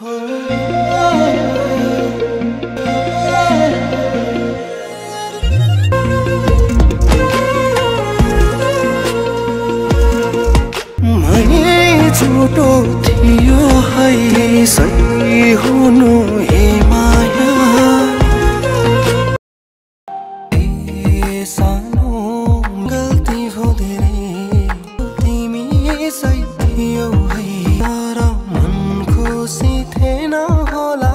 छोटो थियो है सही हुनु हे माया सानो गल्ती हो धेरै तिमी सही थियो है तर मन खुसी थिएन होला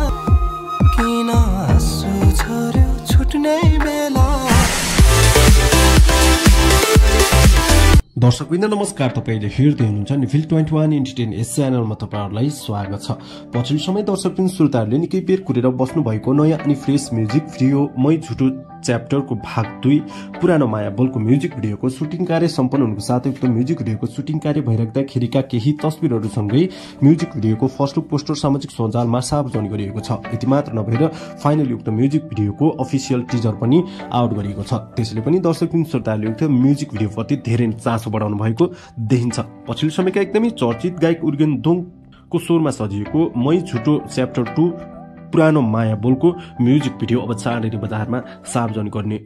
किन आँसु झर्यो छुट्ने बेला। दर्शकवृन्द नमस्कार, तपाईले हेर्दै हुनुहुन्छ निफिल 21 इन्टरटेन यस च्यानलमा तपाईहरुलाई स्वागत छ। पछिल्लो समय दर्शकवृन्द श्रोताहरूले निकै बेर कुरेर बस्नु भएको नयाँ अनि फ्रेश म्युजिक भिडियो मै झुटो च्याप्टरको भाग 2 पुरानो माया बोलको म्युजिक भिडियोको सुटिङ कार्य सम्पन्न हुनुको साथै उक्त म्युजिक भिडियोको सुटिङ कार्य भइराख्दाखेरिका केही तस्बिरहरूसँगै म्युजिक भिडियोको फर्स्ट लुक पोस्टर सामाजिक सञ्जालमा सार्वजनिक गरिएको छ। यति मात्र नभएर फाइनली उक्त म्युजिक भिडियोको अफिसियल टिजर पनि आउट गरिएको छ। त्यसैले पनि दर्शकवृन्द श्रोताहरूले उक्त म्युजिक भिडियोप्रति धेरै चासो बढाउनु भएको देखिन्छ। पछिल्लो समयका एकदमै चर्चित गायक उर्गेन दोङको स्वरमा सजिएको मै झुटो च्याप्टर 2 पुरानो माया बोलको म्युजिक भिडियो अब चाँडै बजारमा सार्वजनिक गर्ने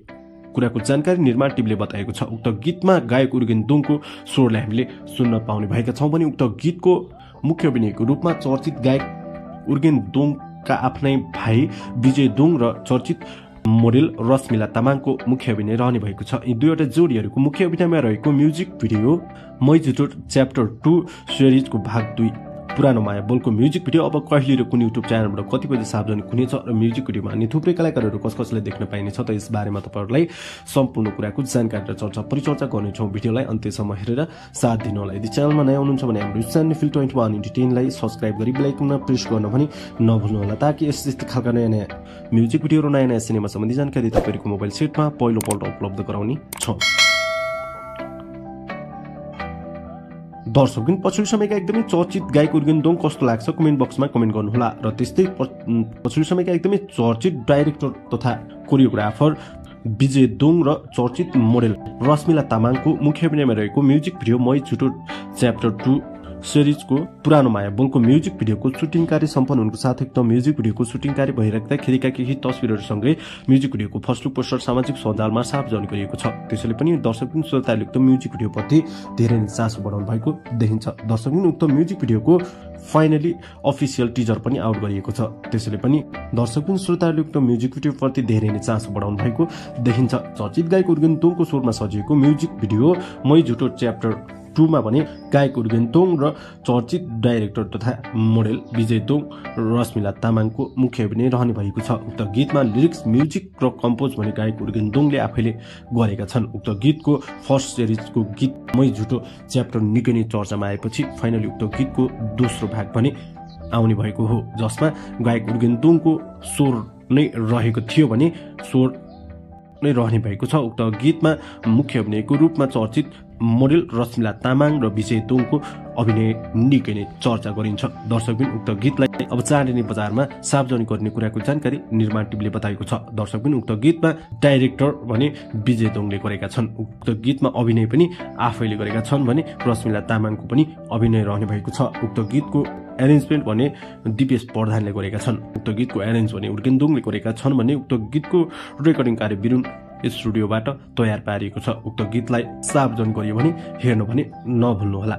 कुराको जानकारी निर्माण टिमले बताएको छ। उक्त गीतमा गायक उर्गेन दोङको स्वरलाई हामीले सुन्न पाउने भएका छौं भने उक्त गीतको मुख्य अभिनयको रूपमा चर्चित गायक उर्गेन दोङका आफ्नै भाइ विजय दोङ र चर्चित मोडेल रश्मिला तामाङको मुख्य अभिनय रहने भएको छ। यी दुईवटा जोडीहरूको मुख्य अभिनयमा रहेको म्युजिक भिडियो मै झुटो च्याप्टर 2 सिरिजको भाग 2 पुरानो माया बोलको म्युजिक भिडियो अब कहिले र कुन युट्युब च्यानलबाट कति बजे सार्वजनिक हुनेछ र म्युजिक भिडियोमा अन्य थुप्रै कलाकारहरू कसलाई देख्न पाइनेछ त यस बारेमा तपाईहरुलाई सम्पूर्ण कुराको जानकारी र चर्चा परिचर्चा गर्नेछौं। भिडियोलाई अन्त्यसम्म हेरेर साथ दिनु होला। यदि च्यानलमा नयाँ हुनुहुन्छ भने हाम्रो च्यानल निफिल 21 इन्टरटेनलाई सब्स्क्राइब गरी बेल आइकनमा प्रेस गर्न पनि नभुल्नु होला ताकि यस्तै खालका नयाँ म्युजिक भिडियो र नयाँ सिनेमा सम्बन्धी जानकारी तपाईहरुको मोबाइल सेटमा पहिलो पल्ट उपलब्ध गराउने छौं। दर्शकगण पछिल्लो समयका एकदमै चर्चित गायक उर्गेन दोङ कस्तो लाग्छ कमेन्ट बक्समा कमेन्ट गर्नुहोला र त्यस्तै पछिल्लो समयका एकदमै चर्चित डाइरेक्टर तथा कोरियोग्राफर विजय दोङ र चर्चित मोडेल रश्मिला तामाङको मुख्य अभिनयमा रहेको म्युजिक भिडियो मै झुटो च्याप्टर 2 सिरिजको पुरानो माया बोलको म्युजिक भिडियोको सुटिङ कार्य सम्पन्न हुनुको साथै उक्त म्युजिक भिडियोको सुटिङ कार्य भइराख्दाखेरिका केही तस्बिरहरूसँगै म्युजिक भिडियोको फर्स्ट लुक पोस्टर सामाजिक सञ्जालमा सार्वजनिक गरिएको छ। त्यसैले पनि दर्शकवृन्द श्रोताहरूले उक्त म्युजिक भिडियोप्रति धेरै नै चासो बढाउनु भएको देखिन्छ। दर्शकवृन्द उक्त म्युजिक भिडियोको फाइनली अफिसियल टिजर पनि आउट गरिएको छ। त्यसैले पनि दर्शकवृन्द श्रोताहरूले उक्त म्युजिक भिडियोप्रति धेरै नै चासो बढाउनु भएको देखिन्छ। चर्चित गायक उर्गेन दोङको स्वरमा सजिएको म्युजिक भिडियो मै झुटो च्याप्टर 2 मा भने गायक उर्गेन दोङ र चर्चित डाइरेक्टर तथा मोडेल विजय दोङ र रश्मिला तामाङको मुख्य अभिनय रहने भएको छ। उक्त गीतमा लिरिक्स म्युजिक र कम्पोज भने गायक उर्गेन दोङले आफैले गरेका छन्। उक्त गीतको फर्स्ट सिरिजको गीत मै झुटो च्याप्टर निकै नै चर्चामा आएपछि फाइनली उक्त गीतको दोस्रो भाग पनि आउने भएको हो जसमा गायक उर्गेन दोङको स्वर नै रहेको थियो भने स्वर नै रहने भएको छ। उक्त गीतमा मुख्य अभिनयको रूपमा चर्चित मोडेल रश्मिला तामाङ र विजय दोङको अभिनय निकै नै चर्चा गरिन्छ। दर्शकबिन उक्त गीतलाई अब चाँडै नै बजारमा सार्वजनिक गर्ने कुराको जानकारी निर्माण टिमले बताएको छ। दर्शकबिन उक्त गीतमा डाइरेक्टर भने विजय दोङले गरेका छन्। उक्त गीतमा अभिनय पनि आफैले गरेका छन् भने रश्मिला तामाङको पनि अभिनय रहने भएको छ। उक्त गीतको एरेन्जमेन्ट भने डीपीएस प्रधानले गरेका छन्। उक्त गीतको एरेन्ज भने उर्गेन दोङले गरेका छन् भने उक्त गीतको रेकर्डिङ कार्य बिरुन स्टुडियोबाट तयार पारिएको छ। उक्त गीतलाई सार्वजनिक गरियो भने हेर्न भने नभुल्नुहोला।